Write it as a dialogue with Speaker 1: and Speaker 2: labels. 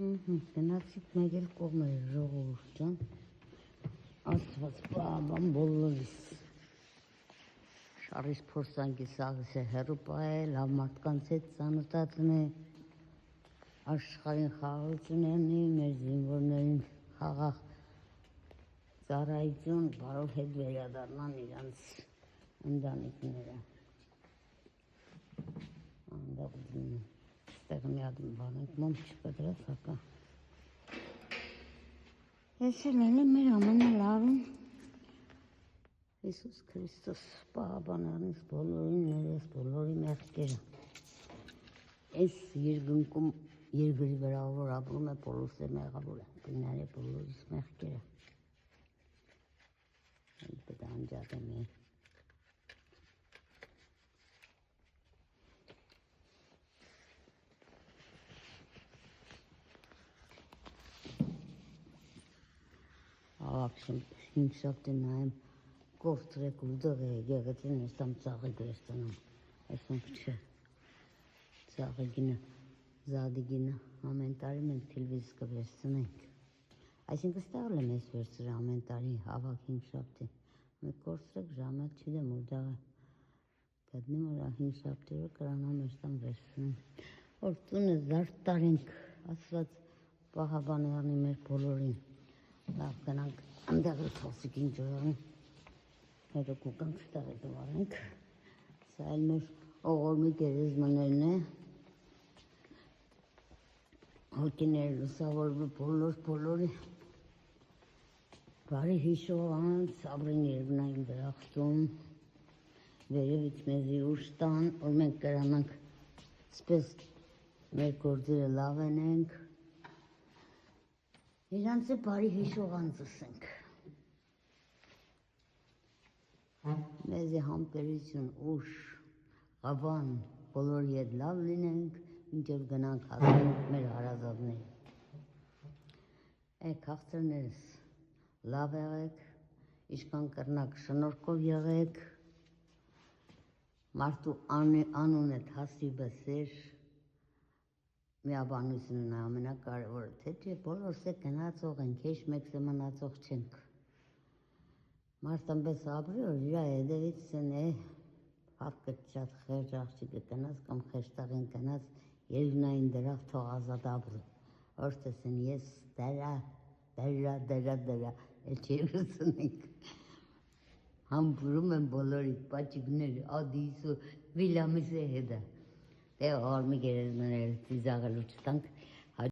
Speaker 1: Գնացիք մեկ էլ կողմեր ժողովուրդ ջան, աստված բաբան բոլորիս, շարիս փորձանքի սաղիս է հեռու պահել, լավ մարդկանց հետ ծանոթացնել, աշխարհին խաղաղություն ունի, մեր զինվորներին խաղաղ ծառայություն, բարով հետ վերադառնան իրանց ընտանիքները։ Անդավ դին ստեղ մի հատ բան ենք մոմ չկտրած հակա։ Ես էլ եմ մեր ամենալավին Հիսուս Քրիստոս պահապանանից բոլորին ներես բոլորի մեղքերը։ Այս երկնքում երկրի վրա որ ապրում է բոլորս է մեղավոր է, կներե բոլորիս մեղքերը։ Պետք է անջատեմ է։ Աղաքշում հինգշաբթի նայեմ կորտրեք ուդղ է եղեցին էստամ ծաղիկ վերստանում, այսոնք չէ, ծաղիկինը, զադիգինը, ամեն տարի մենք թիլվիզ կվերցնենք, այսինքն ստաղլ եմ ես վերցրը ամեն տարի հավակ հինգշաբթի, մեկ կորտրեք ժամը չիդեմ ուդղ է, գտնիմ որ հինգշաբթի որ կրանամ էստամ վերցնենք, որ տունը զարդ տարենք, ասված պահաբանեղնի մեր բոլորին, լավ գնանք ընդեղը թոսիկին ջոյարին, հետո կուկանք ստեղի դվարենք, սա էլ մեր օղորմի գերեզմներն է, հոգիներ լուսավորվի բոլորի, բարի հիշողանց, ապրին երբնային դրախտում, վերևից մեզի ուշ տան, որ մենք կրանանք սպես մեր գործերը լավ ենենք, իրանց է բարի հիշողանցս ենք, մեզի համտերություն, ուշ, ғավան, բոլորի հետ լավ լինենք, մինչև գնանք հասնենք մեր հարազատներին։ Էք հաղթրներս լավ եղեք, իշքան կրնակ շնորհքով եղեք, մարդու անուն էդ հասիբը սեր, միաբանությունն ամենակարևորը, թե չէ բոլորս է գնացող ենք, հեշ մեկս է մնացող չենք։ Մարդան պես ապրի, որ իրա հետևից են է, հատկը շատ խերջ աղջիկը կնաց կամ խեշտաղին կնաց, երկնային դրախ թող ազատ ապրի, որ տեսեն ես դրա, էլ չի վրցնենք։ Համբուրում են բոլորի պաճիկները, ադիսու, վիլամիս է հետը, դե ողորմի գերեզմները ծիզաղելու չտանք,